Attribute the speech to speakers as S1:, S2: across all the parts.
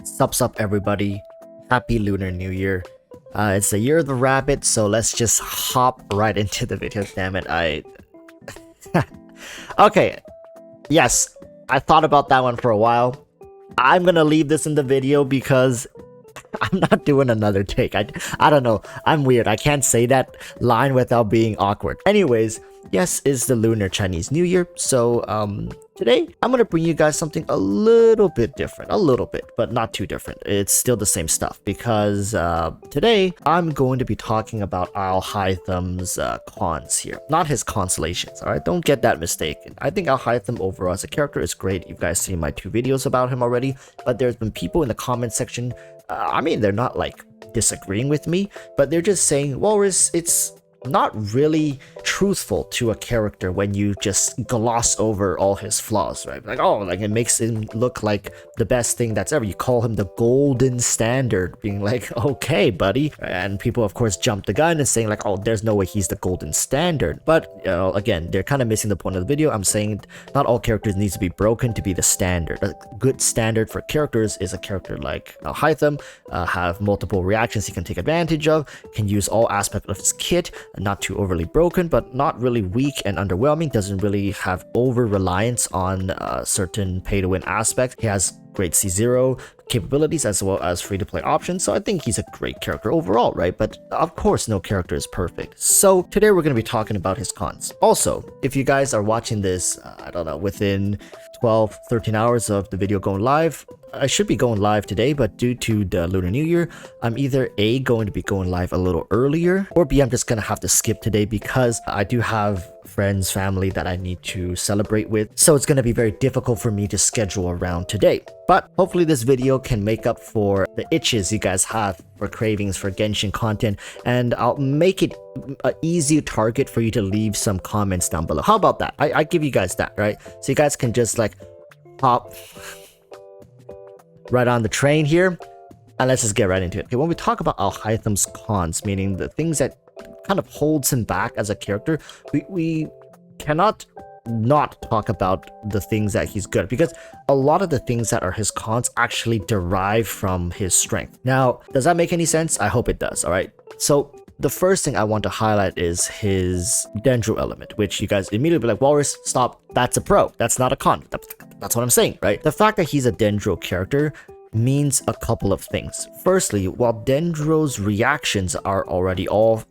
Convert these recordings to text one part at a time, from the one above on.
S1: Sups up everybody, happy Lunar New Year. It's the year of the rabbit, so let's just hop right into the video. Damn it, okay, yes, I thought about that one for a while. I'm gonna leave this in the video because I'm not doing another take. I don't know, I'm weird, I can't say that line without being awkward. Anyways, yes, it's the Lunar Chinese New Year, so today I'm gonna bring you guys something a little bit different, but not too different. It's still the same stuff because today I'm going to be talking about Alhaitham's cons here, not his constellations. All right, don't get that mistaken. I think Alhaitham overall as a character is great. You guys seen my 2 videos about him already, but there's been people in the comment section. I mean, they're not like disagreeing with me, but they're just saying, well, it's not really truthful to a character when you just gloss over all his flaws, right? Like, oh, like it makes him look like the best thing that's ever. You call him the golden standard, being like, okay, buddy. And people, of course, jump the gun and saying like, oh, there's no way he's the golden standard. But, you know, again, they're kind of missing the point of the video. I'm saying not all characters need to be broken to be the standard. A good standard for characters is a character like Alhaitham, have multiple reactions he can take advantage of, can use all aspects of his kit, not too overly broken, but not really weak and underwhelming, doesn't really have over reliance on certain pay to win aspects. He has great C0 capabilities as well as free to play options, so I think he's a great character overall, right? But of course no character is perfect. So today we're going to be talking about his cons. Also, if you guys are watching this, I don't know, within 12-13 hours of the video going live, I should be going live today, but due to the Lunar New Year, I'm either A, going to be going live a little earlier, or B, I'm just gonna have to skip today because I do have friends, family that I need to celebrate with, so it's gonna be very difficult for me to schedule around today. But hopefully this video can make up for the itches you guys have for cravings for Genshin content, and I'll make it an easy target for you to leave some comments down below. How about that? I give you guys that, right? So you guys can just like hop right on the train here, and let's just get right into it. Okay, when we talk about Alhaitham's cons, meaning the things that kind of holds him back as a character, we cannot not talk about the things that he's good at, because a lot of the things that are his cons actually derive from his strength. Now, does that make any sense? I hope it does. All right, so the first thing I want to highlight is his Dendro element, which you guys immediately be like, Walrus, stop, that's a pro, that's not a con. That's what I'm saying, right? The fact that he's a Dendro character means a couple of things. Firstly, while Dendro's reactions are already all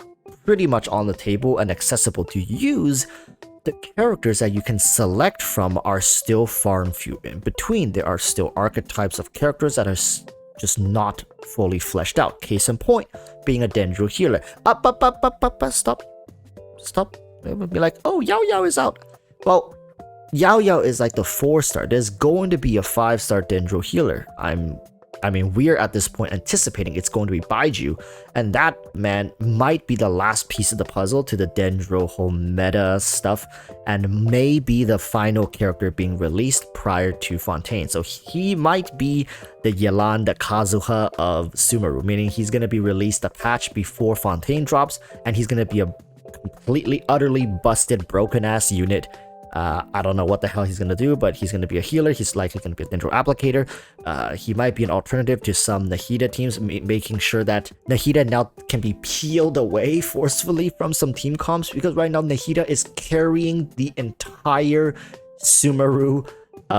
S1: pretty much on the table and accessible to use, the characters that you can select from are still far and few in between. There are still archetypes of characters that are just not fully fleshed out. Case in point, being a Dendro healer. Stop. It would be like, oh, Yao Yao is out. Well, Yao Yao is like the 4-star. There's going to be a 5-star Dendro healer. I mean, we're at this point anticipating it's going to be Baiju, and that, man, might be the last piece of the puzzle to the Dendro whole meta stuff, and may be the final character being released prior to Fontaine. So he might be the Yelan, the Kazuha of Sumeru, meaning he's going to be released a patch before Fontaine drops, and he's going to be a completely, utterly busted, broken-ass unit. I don't know what the hell he's gonna do, but he's gonna be a healer. He's likely gonna be a Dendro applicator. He might be an alternative to some Nahida teams, making sure that Nahida now can be peeled away forcefully from some team comps, because right now Nahida is carrying the entire Sumeru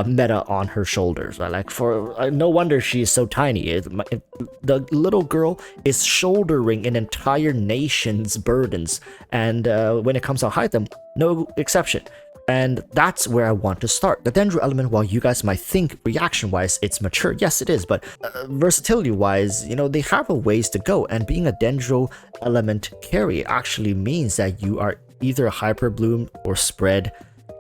S1: meta on her shoulders, right? Like, for no wonder she is so tiny. The little girl is shouldering an entire nation's burdens, and when it comes to Alhaitham, no exception. And that's where I want to start. The Dendro element, while you guys might think reaction-wise it's mature, yes it is, but versatility-wise, you know, they have a ways to go. And being a Dendro element carry actually means that you are either a Hyper Bloom or Spread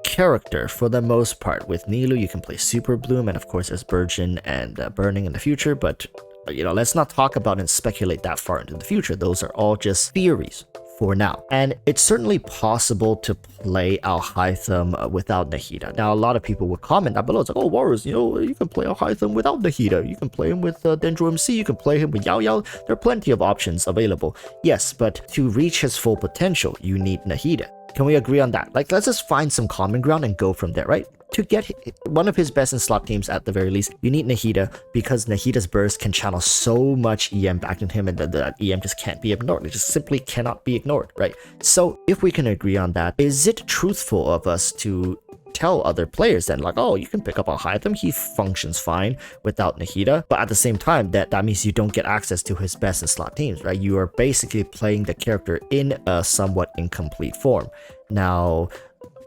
S1: character for the most part. With Nilou, you can play Super Bloom, and of course there's Burgeon and Burning in the future, but you know, let's not talk about and speculate that far into the future. Those are all just theories for now. And it's certainly possible to play Alhaitham without Nahida. Now, a lot of people would comment down below. It's like, oh, Walrus, you know, you can play Alhaitham without Nahida. You can play him with Dendro MC. You can play him with Yao Yao. There are plenty of options available. Yes, but to reach his full potential, you need Nahida. Can we agree on that? Like, let's just find some common ground and go from there, right? to get one of his best in slot teams at the very least, you need Nahida, because Nahida's burst can channel so much EM back into him, and that EM just can't be ignored. It just simply cannot be ignored, right? So if we can agree on that, is it truthful of us to tell other players then, like, oh, you can pick up Alhaitham, he functions fine without Nahida, but at the same time, that means you don't get access to his best in slot teams, right? You are basically playing the character in a somewhat incomplete form. Now,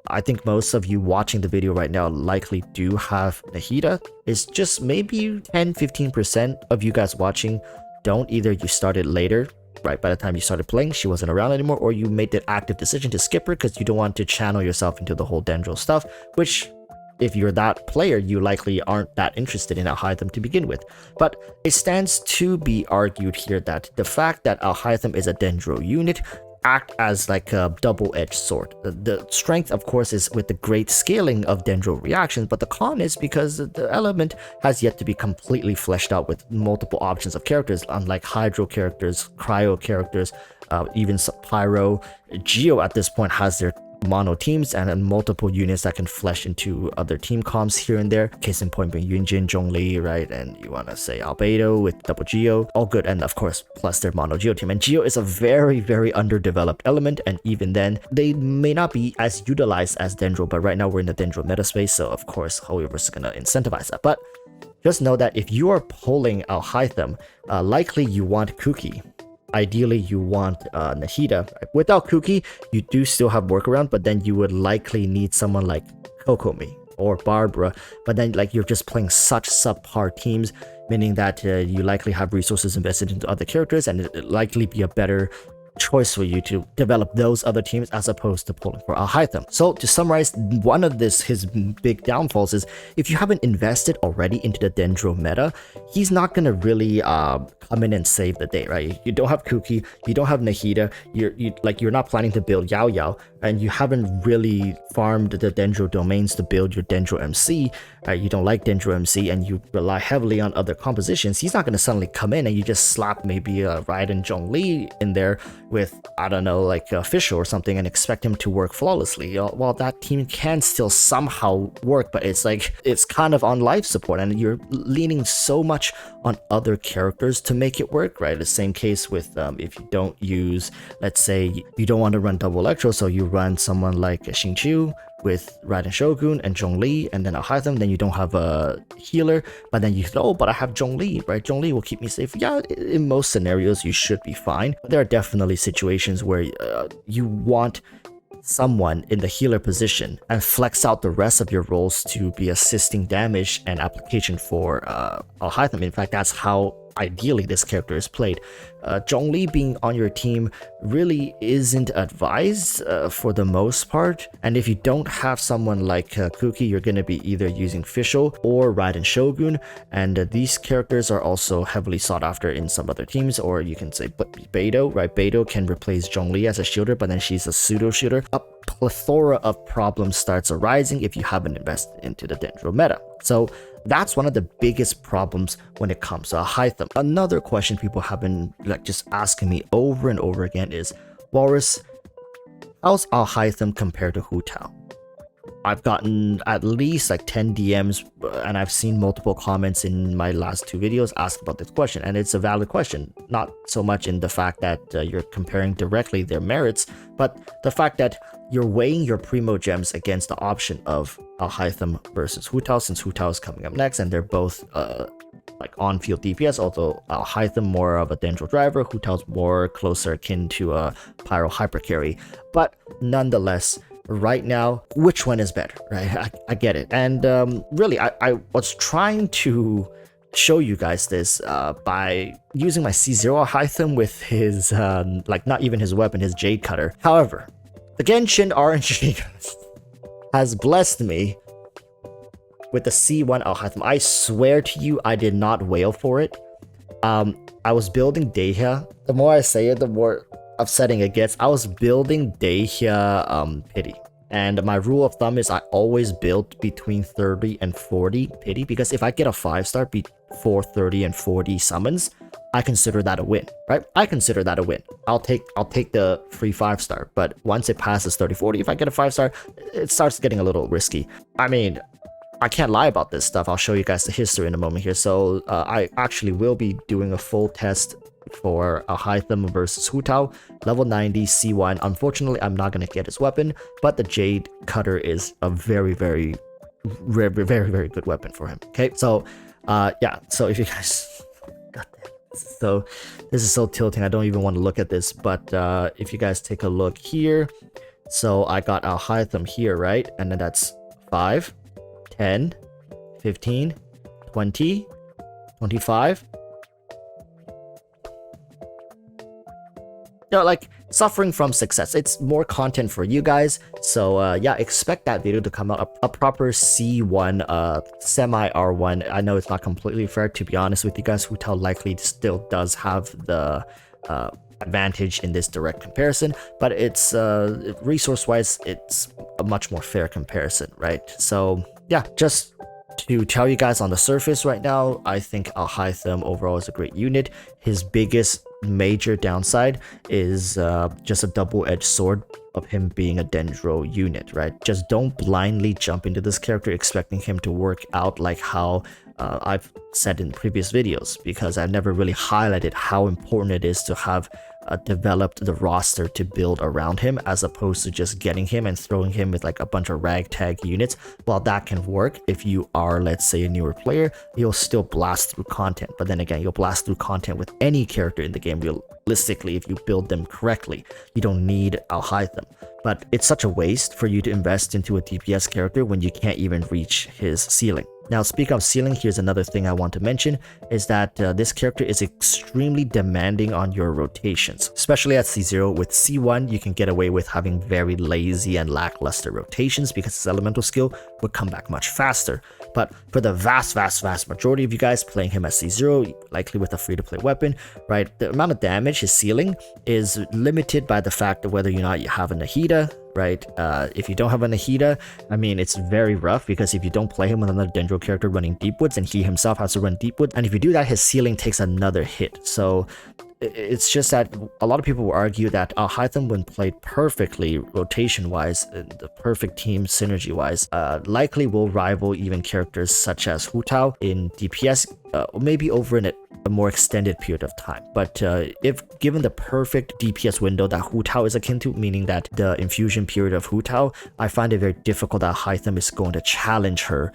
S1: I think most of you watching the video right now likely do have Nahida. It's just maybe 10-15% of you guys watching don't. Either you started later, right, by the time you started playing, she wasn't around anymore, or you made the active decision to skip her because you don't want to channel yourself into the whole Dendro stuff, which, if you're that player, you likely aren't that interested in Alhaitham to begin with. But it stands to be argued here that the fact that Alhaitham is a Dendro unit act as like a double-edged sword. The strength, of course, is with the great scaling of Dendro reactions, but the con is because the element has yet to be completely fleshed out with multiple options of characters, unlike Hydro characters, Cryo characters, even Pyro. Geo at this point has their mono teams and multiple units that can flesh into other team comps here and there. Case in point being Yunjin, Zhongli, right? And you want to say Albedo with double Geo, all good. And of course, plus their mono Geo team. And Geo is a very, very underdeveloped element, and even then, they may not be as utilized as Dendro, but right now we're in the Dendro meta space, so of course, However's gonna incentivize that. But just know that if you are pulling Alhaitham, likely you want Kuki. Ideally, you want Nahida. Without Kuki, you do still have workaround, but then you would likely need someone like Kokomi or Barbara. But then, like, you're just playing such subpar teams, meaning that you likely have resources invested into other characters, and it'd likely be a better choice for you to develop those other teams as opposed to pulling for Alhaitham. So to summarize, one of his big downfalls is if you haven't invested already into the Dendro meta, he's not gonna really come in and save the day, right? You don't have Kuki, you don't have Nahida, you're not planning to build Yao Yao, and you haven't really farmed the Dendro domains to build your Dendro MC, right? You don't like Dendro MC and you rely heavily on other compositions. He's not gonna suddenly come in and you just slap maybe a Raiden Zhongli in there with, I don't know, like a Fisher or something and expect him to work flawlessly. While that team can still somehow work, but it's like, it's kind of on life support and you're leaning so much on other characters to make it work, right? The same case with if you don't use, let's say you don't want to run double Electro, so you run someone like Xingqiu with Raiden Shogun and Zhongli and then Alhaitham, then you don't have a healer, but then you thought, oh, but I have Zhongli, right? Zhongli will keep me safe. Yeah, in most scenarios, you should be fine. There are definitely situations where you want someone in the healer position and flex out the rest of your roles to be assisting damage and application for Alhaitham. In fact, that's how ideally this character is played. Zhongli being on your team really isn't advised for the most part, and if you don't have someone like Kuki, you're going to be either using Fischl or Raiden Shogun, and these characters are also heavily sought after in some other teams, or you can say Beidou, right? Beidou can replace Zhongli as a shielder, but then she's a pseudo shooter. A plethora of problems starts arising if you haven't invested into the Dendro meta. So that's one of the biggest problems when it comes to Alhaitham. Another question people have been just asking me over and over again is, Walrus, how's Alhaitham compared to Hu Tao? I've gotten at least like 10 DMs and I've seen multiple comments in my last 2 videos ask about this question, and it's a valid question. Not so much in the fact that you're comparing directly their merits, but the fact that you're weighing your primo gems against the option of Alhaitham versus Hu Tao, since Hu Tao is coming up next and they're both like on-field DPS, although Alhaitham more of a Dendro driver, Hu Tao's more closer akin to a Pyro hyper carry. But nonetheless, right now, which one is better, right? I get it. And really, I was trying to show you guys this by using my C0 Alhaitham with his, like not even his weapon, his Jade Cutter. However, the Genshin RNG has blessed me with the C1 Alhaitham. I swear to you, I did not wail for it. I was building Dehya. The more I say it, the more upsetting it gets. I was building Dehya Pity. And my rule of thumb is I always build between 30 and 40 Pity, because if I get a 5-star before 30 and 40 summons, I consider that a win, right? I consider that a win. I'll take the free 5-star, but once it passes 30-40, if I get a 5-star, it starts getting a little risky. I mean, I can't lie about this stuff. I'll show you guys the history in a moment here. So I actually will be doing a full test for Alhaitham versus Hu Tao, level 90 C1. Unfortunately, I'm not going to get his weapon, but the Jade Cutter is a very very good weapon for him. Okay, so yeah, so if you guys, god damn, this is so tilting. I don't even want to look at this, but if you guys take a look here, so I got Alhaitham here, right? And then that's 5, 10, 15, 20, 25. You know, like, suffering from success. It's more content for you guys, so yeah, expect that video to come out a proper C1 semi R1. I know it's not completely fair, to be honest with you guys. Hu Tao likely still does have the advantage in this direct comparison, but it's resource wise it's a much more fair comparison, right? So yeah, just to tell you guys on the surface right now, I think Alhaitham overall is a great unit. His biggest major downside is just a double-edged sword of him being a Dendro unit, right? Just don't blindly jump into this character expecting him to work out like how I've said in previous videos, because I've never really highlighted how important it is to have developed the roster to build around him, as opposed to just getting him and throwing him with like a bunch of ragtag units. While that can work if you are, let's say, a newer player, you'll still blast through content. But then again, you'll blast through content with any character in the game realistically if you build them correctly. You don't need Alhaitham. But it's such a waste for you to invest into a DPS character when you can't even reach his ceiling. Now, speaking of ceiling, here's another thing I want to mention, is that this character is extremely demanding on your rotations, especially at C0. With C1, you can get away with having very lazy and lackluster rotations because his elemental skill would come back much faster. But for the vast majority of you guys playing him at C0, likely with a free-to-play weapon, right, the amount of damage, his ceiling, is limited by the fact of whether or not you have a Nahida, right? If you don't have a Nahida, I mean, it's very rough, because if you don't play him with another Dendro character running Deepwoods, and he himself has to run Deepwoods, and if you do that, his ceiling takes another hit. So it's just that a lot of people will argue that Alhaitham, when played perfectly rotation-wise, the perfect team synergy-wise, likely will rival even characters such as Hu Tao in DPS, maybe over a more extended period of time. But if given the perfect DPS window that Hu Tao is akin to, meaning that the infusion period of Hu Tao, I find it very difficult that Alhaitham is going to challenge her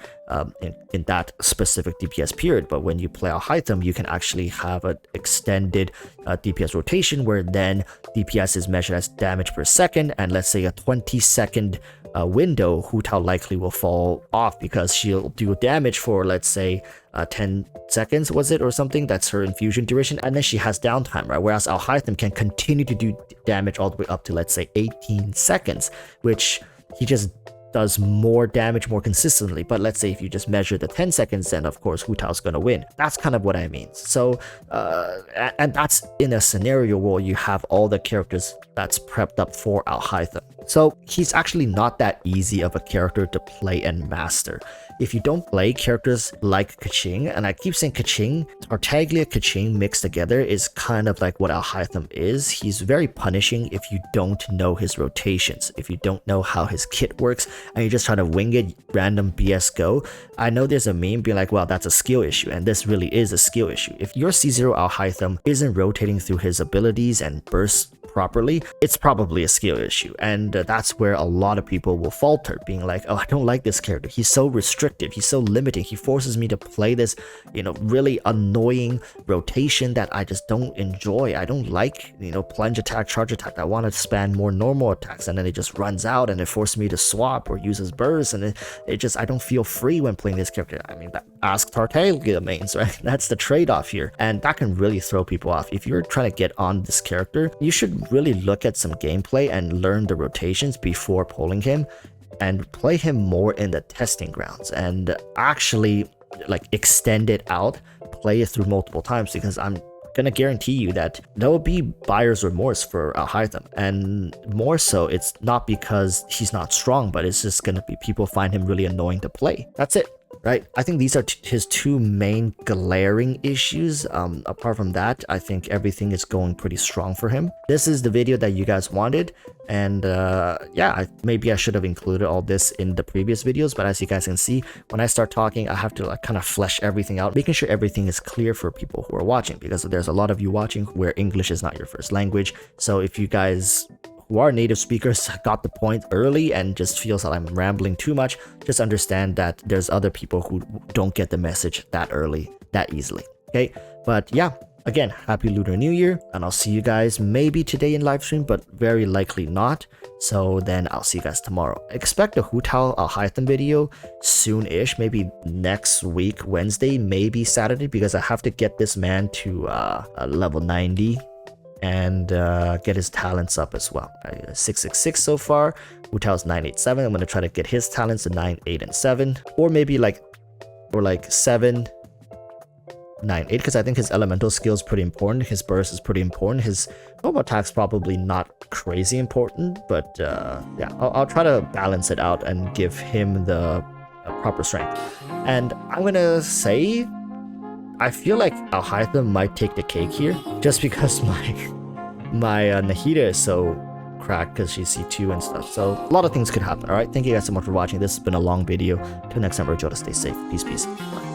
S1: in that specific DPS period. But when you play Alhaitham, you can actually have an extended DPS rotation, where then DPS is measured as damage per second, and let's say a 20-second window, Hu Tao likely will fall off because she'll do damage for, let's say, 10 seconds, was it, or something? That's her infusion duration, and then she has downtime, right? Whereas Alhaitham can continue to do damage all the way up to, let's say, 18 seconds, which he just does more damage more consistently. But let's say if you just measure the 10 seconds, then of course Hu Tao's gonna win. That's kind of what I mean. So and that's in a scenario where you have all the characters that's prepped up for Alhaitham. So he's actually not that easy of a character to play and master. If you don't play characters like Keqing, and I keep saying Keqing, Tartaglia Keqing mixed together is kind of like what Alhaitham is. He's very punishing if you don't know his rotations, if you don't know how his kit works, and you just try to wing it, random BS go. I know there's a meme being like, well, that's a skill issue, and this really is a skill issue. If your C0 Alhaitham isn't rotating through his abilities and bursts properly, it's probably a skill issue, and that's where a lot of people will falter, being like, oh, I don't like this character, he's so restrictive, he's so limiting, he forces me to play this, you know, really annoying rotation that I just don't enjoy. I don't like, you know, plunge attack, charge attack. I want to spam more normal attacks, and then it just runs out and it forces me to swap or use his burst, and it just, I don't feel free when playing this character. I mean, ask Tartaglia mains, right? That's the trade-off here, and that can really throw people off. If you're trying to get on this character, you should really look at some gameplay and learn the rotations before pulling him, and play him more in the testing grounds, and actually like extend it out, play it through multiple times, because I'm gonna guarantee you that there will be buyer's remorse for Alhaitham, and more so it's not because he's not strong, but it's just gonna be people find him really annoying to play. That's it. right? I think these are his two main glaring issues. Apart from that, I think everything is going pretty strong for him. This is the video that you guys wanted, and yeah, maybe I should have included all this in the previous videos, but as you guys can see, when I start talking, I have to like kind of flesh everything out, making sure everything is clear for people who are watching, because there's a lot of you watching where English is not your first language. So if you guys who are native speakers got the point early and just feels that I'm rambling too much, just understand that there's other people who don't get the message that early, that easily, okay? But yeah, again, happy Lunar New Year, and I'll see you guys maybe today in live stream, but very likely not. So then I'll see you guys tomorrow. Expect a Hu Tao Alhaitham video soon-ish, maybe next week, Wednesday, maybe Saturday, because I have to get this man to level 90 and get his talents up as well. 666 so far. Hu Tao's 987. I'm gonna try to get his talents to 9, 8, and 7, or maybe like 7, 9, 8, because I think his elemental skill is pretty important. His burst is pretty important. His normal attack's probably not crazy important, but yeah, I'll try to balance it out and give him the proper strength. And I'm gonna say, I feel like Alhaitham might take the cake here, just because my Nahida is so cracked because she's C2 and stuff. So a lot of things could happen. All right, thank you guys so much for watching. This has been a long video. Till next time, Joe, to stay safe. Peace, peace. Bye.